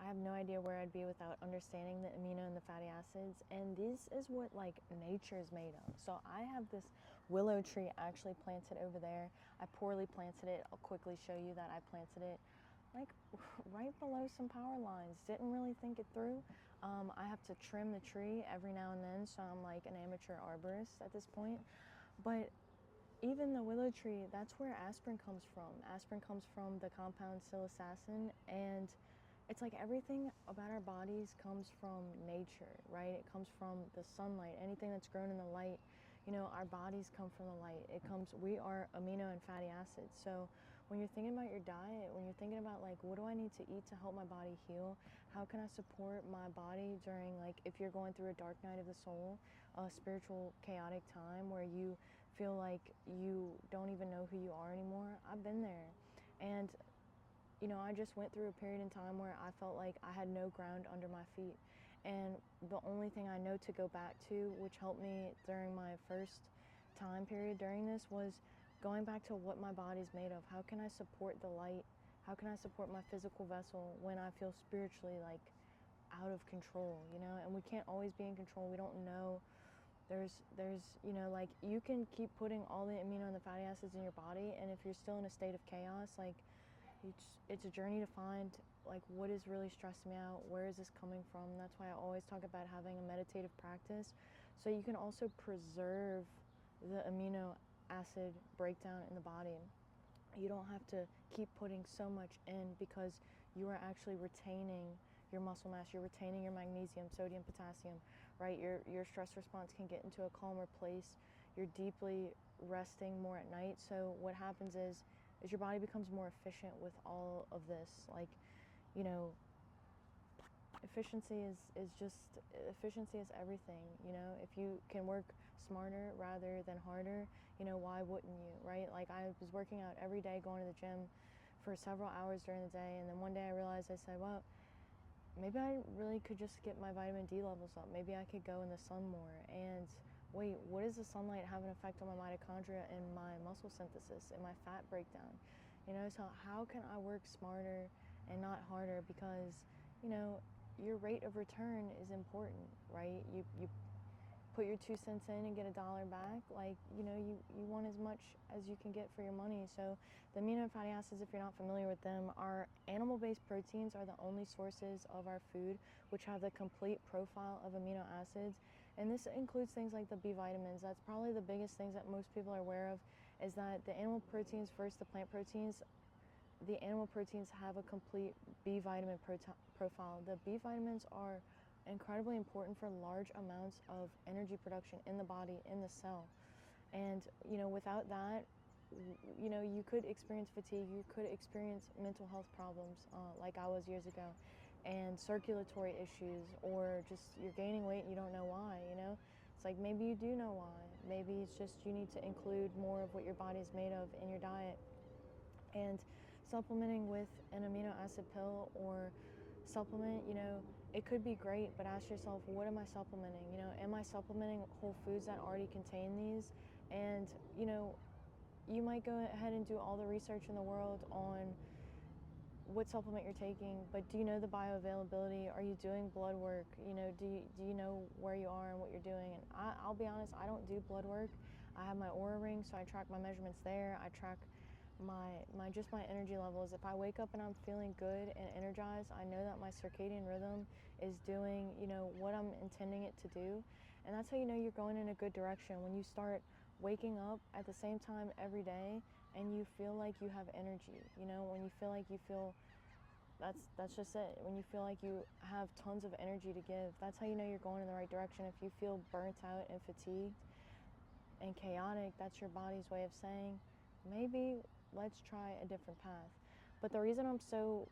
have no idea where I'd be without understanding the amino and the fatty acids. And this is what like nature is made of. So I have this willow tree actually planted over there. I poorly planted it. I'll quickly show you that I planted it like right below some power lines. Didn't really think it through. I have to trim the tree every now and then, so I'm like an amateur arborist at this point. But even the willow tree, that's where aspirin comes from. Aspirin comes from the compound psilocybin, and it's like everything about our bodies comes from nature, right? It comes from the sunlight. Anything that's grown in the light, you know, our bodies come from the light. We are amino and fatty acids. So when you're thinking about your diet, when you're thinking about like, what do I need to eat to help my body heal? How can I support my body during, like, if you're going through a dark night of the soul, a spiritual chaotic time where you feel like you don't even know who you are anymore? I've been there. And you know, I just went through a period in time where I felt like I had no ground under my feet. And the only thing I know to go back to, which helped me during my first time period during this, was going back to what my body's made of. How can I support the light? How can I support my physical vessel when I feel spiritually like out of control, you know? And we can't always be in control. We don't know. There's, you know, like you can keep putting all the amino and the fatty acids in your body, and if you're still in a state of chaos, like, it's a journey to find like what is really stressing me out, where is this coming from. That's why I always talk about having a meditative practice, so you can also preserve the amino acid breakdown in the body. You don't have to keep putting so much in, because you are actually retaining your muscle mass, you're retaining your magnesium, sodium, potassium, right? Your stress response can get into a calmer place. You're deeply resting more at night. So what happens is your body becomes more efficient with all of this. Like, you know, efficiency is everything. You know, if you can work smarter rather than harder, you know, why wouldn't you, right? Like, I was working out every day, going to the gym for several hours during the day, and then one day I realized, I said, well, maybe I really could just get my vitamin D levels up. Maybe I could go in the sun more. And wait, what does the sunlight have an effect on my mitochondria and my muscle synthesis and my fat breakdown? You know, so how can I work smarter and not harder? Because, you know, your rate of return is important, right? You put your 2 cents in and get $1 back. Like, you know, you want as much as you can get for your money. So the amino and fatty acids, if you're not familiar with them, are animal-based proteins, are the only sources of our food which have the complete profile of amino acids. And this includes things like the B vitamins. That's probably the biggest things that most people are aware of, is that the animal proteins versus the plant proteins. The animal proteins have a complete B vitamin profile. The B vitamins are incredibly important for large amounts of energy production in the body, in the cell. And, you know, without that, you know, you could experience fatigue, you could experience mental health problems, like I was years ago, and circulatory issues, or just you're gaining weight and you don't know why, you know? It's like, maybe you do know why. Maybe it's just you need to include more of what your body's made of in your diet. And supplementing with an amino acid pill or supplement, you know, it could be great, but ask yourself, what am I supplementing? You know, am I supplementing whole foods that already contain these? And, you know, you might go ahead and do all the research in the world on what supplement you're taking, but do you know the bioavailability? Are you doing blood work? You know, do you know where you are and what you're doing? And I'll be honest, I don't do blood work. I have my Oura ring, so I track my measurements there. I track my energy levels. If I wake up and I'm feeling good and energized, I know that my circadian rhythm is doing, you know, what I'm intending it to do. And that's how you know you're going in a good direction, when you start waking up at the same time every day and you feel like you have energy. You know, when you feel like you feel, that's just it. When you feel like you have tons of energy to give, that's how you know you're going in the right direction. If you feel burnt out and fatigued and chaotic, that's your body's way of saying, maybe let's try a different path. But the reason I'm so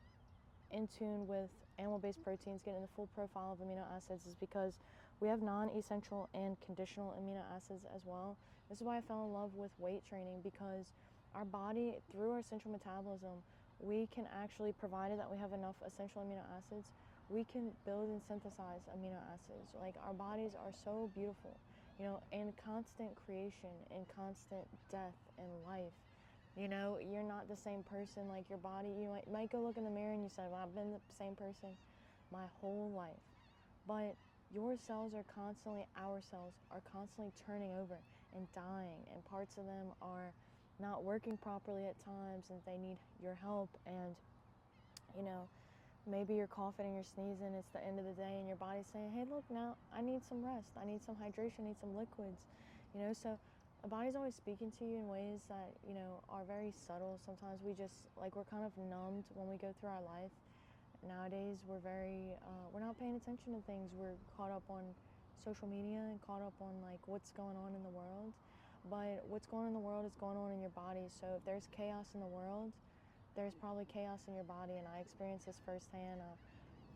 in tune with animal-based proteins, getting the full profile of amino acids, is because we have non-essential and conditional amino acids as well. This is why I fell in love with weight training, because our body, through our central metabolism, we can actually, provided that we have enough essential amino acids, we can build and synthesize amino acids. Like, our bodies are so beautiful, you know, in constant creation, in constant death and life. You know, you're not the same person. Like, your body, you might go look in the mirror and you say, well, I've been the same person my whole life. But your cells are constantly, our cells are constantly turning over and dying, and parts of them are not working properly at times, and they need your help. And you know, maybe you're coughing and you're sneezing, it's the end of the day, and your body's saying, hey, look, now I need some rest, I need some hydration, I need some liquids. So the body's always speaking to you in ways that are very subtle. Sometimes we just, like, we're kind of numbed when we go through our life. Nowadays we're not paying attention to things. We're caught up on social media and caught up on like what's going on in the world. But what's going on in the world is going on in your body. So if there's chaos in the world, there's probably chaos in your body. And I experienced this firsthand.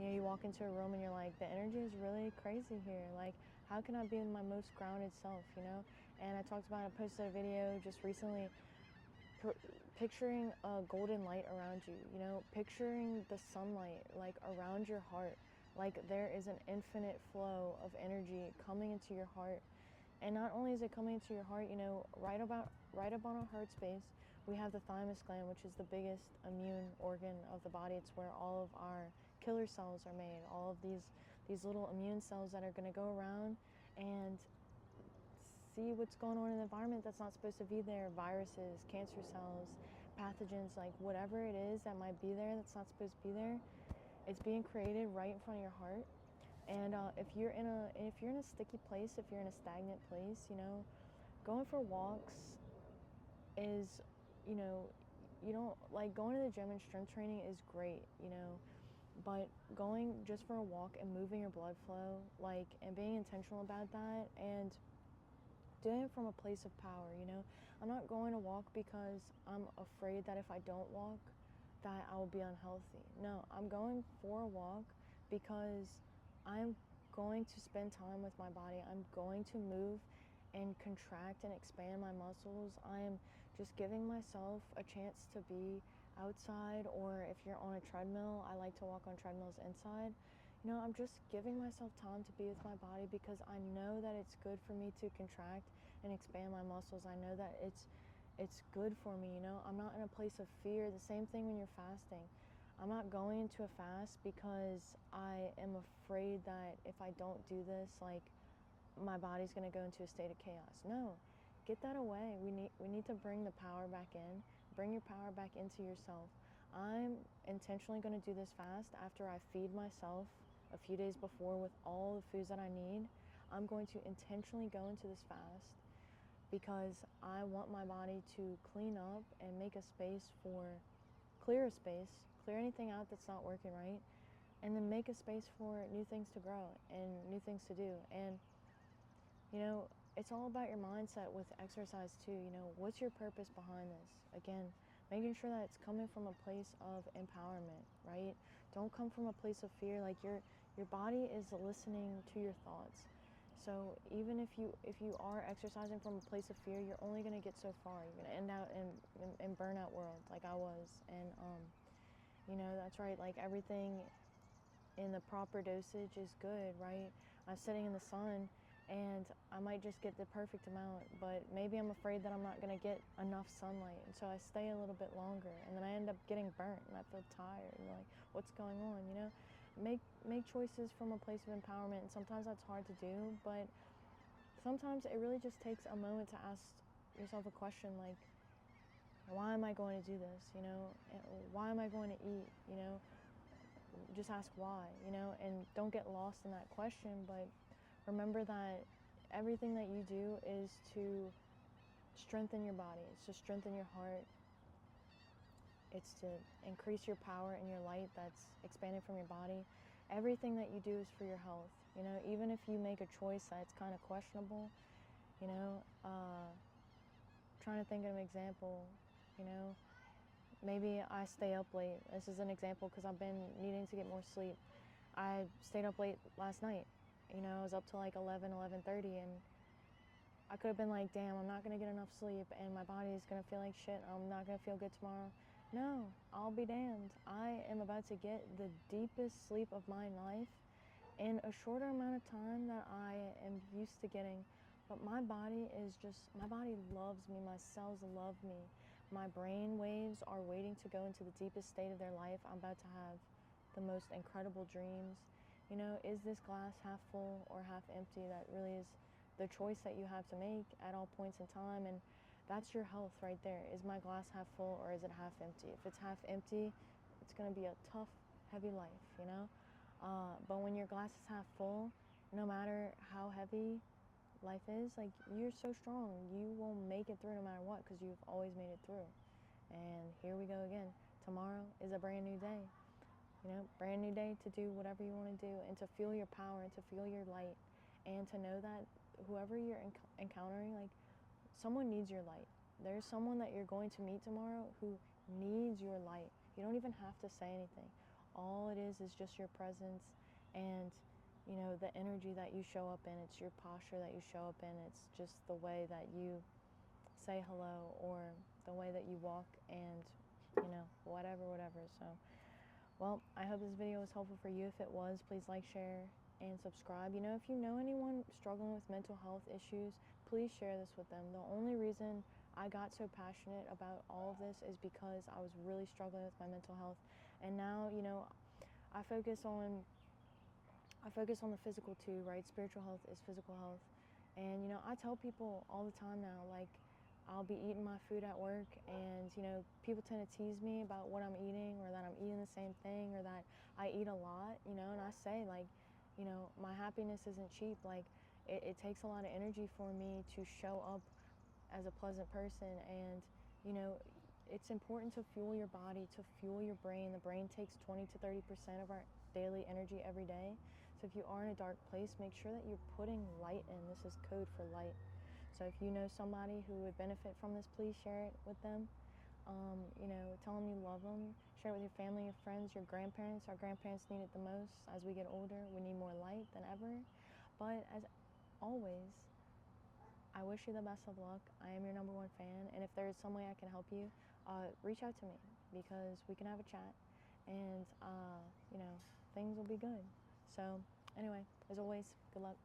You walk into a room and you're like, the energy is really crazy here. Like, how can I be my most grounded self, And I posted a video just recently, picturing a golden light around you, picturing the sunlight like around your heart, like there is an infinite flow of energy coming into your heart. And not only is it coming into your heart, right up on our heart space, we have the thymus gland, which is the biggest immune organ of the body. It's where all of our killer cells are made, all of these little immune cells that are going to go around and see what's going on in the environment that's not supposed to be there. Viruses, cancer cells, pathogens, like whatever it is that might be there that's not supposed to be there, it's being created right in front of your heart. And if you're in a sticky place, if you're in a stagnant place, going for walks is, you don't, like, going to the gym and strength training is great, but going just for a walk and moving your blood flow, like, and being intentional about that, and doing it from a place of power. I'm not going to walk because I'm afraid that if I don't walk that I will be unhealthy. No, I'm going for a walk because I'm going to spend time with my body. I'm going to move and contract and expand my muscles. I am just giving myself a chance to be outside, or if you're on a treadmill, I like to walk on treadmills inside. I'm just giving myself time to be with my body because I know that it's good for me to contract and expand my muscles. I know that it's good for me, I'm not in a place of fear. The same thing when you're fasting. I'm not going into a fast because I am afraid that if I don't do this, like, my body's going to go into a state of chaos. No, get that away. We need to bring the power back in. Bring your power back into yourself. I'm intentionally going to do this fast after I feed myself a few days before with all the foods that I need. I'm going to intentionally go into this fast because I want my body to clean up and make a space clear anything out that's not working right, and then make a space for new things to grow and new things to do. And it's all about your mindset with exercise too. What's your purpose behind this? Again, making sure that it's coming from a place of empowerment, right? Don't come from a place of fear. Like, your body is listening to your thoughts. So even if you are exercising from a place of fear, you're only going to get so far. You're going to end out in burnout world like I was. And that's right, like, everything in the proper dosage is good, right? I'm sitting in the sun and I might just get the perfect amount, but maybe I'm afraid that I'm not going to get enough sunlight, and so I stay a little bit longer, and then I end up getting burnt and I feel tired and like, what's going on? Make choices from a place of empowerment, and sometimes that's hard to do, but sometimes it really just takes a moment to ask yourself a question like, why am I going to do this? Why am I going to eat? Just ask why, and don't get lost in that question, but remember that everything that you do is to strengthen your body. It's to strengthen your heart. It's to increase your power and your light that's expanding from your body. Everything that you do is for your health. Even if you make a choice that's kind of questionable, trying to think of an example, maybe I stay up late. This is an example because I've been needing to get more sleep. I stayed up late last night. I was up till like 11:30, and I could have been like, damn, I'm not going to get enough sleep and my body is going to feel like shit. I'm not going to feel good tomorrow. No, I'll be damned. I am about to get the deepest sleep of my life in a shorter amount of time that I am used to getting. But my body loves me. My cells love me. My brain waves are waiting to go into the deepest state of their life. I'm about to have the most incredible dreams. You know, is this glass half full or half empty? That really is the choice that you have to make at all points in time. And that's your health right there. Is my glass half full or is it half empty? If it's half empty, it's going to be a tough, heavy life, you know? But when your glass is half full, no matter how heavy life is, like, you're so strong. You will make it through no matter what, because you've always made it through. And here we go again. Tomorrow is a brand new day. You know, brand new day to do whatever you want to do, and to feel your power, and to feel your light, and to know that whoever you're encountering, like, someone needs your light. There's someone that you're going to meet tomorrow who needs your light. You don't even have to say anything. All it is just your presence, and, you know, the energy that you show up in. It's your posture that you show up in. It's just the way that you say hello, or the way that you walk, and, you know, whatever. So, well, I hope this video was helpful for you. If it was, please like, share, and subscribe. You know, if you know anyone struggling with mental health issues, please share this with them. The only reason I got so passionate about all of this is because I was really struggling with my mental health. And now, you know, I focus on the physical too, right? Spiritual health is physical health. And, you know, I tell people all the time now, like, I'll be eating my food at work, and, you know, people tend to tease me about what I'm eating, or that I'm eating the same thing, or that I eat a lot, you know, and I say, like, you know, my happiness isn't cheap. Like, it takes a lot of energy for me to show up as a pleasant person. And, you know, it's important to fuel your body, to fuel your brain. The brain takes 20 to 30% of our daily energy every day. So if you are in a dark place, make sure that you're putting light in. This is code for light. So if you know somebody who would benefit from this, please share it with them. You know, tell them you love them. Share it with your family, your friends, your grandparents. Our grandparents need it the most. As we get older, we need more light than ever. But as always, I wish you the best of luck. I am your #1 fan, and if there is some way I can help you, reach out to me, because we can have a chat, and, you know, things will be good. So, anyway, as always, good luck.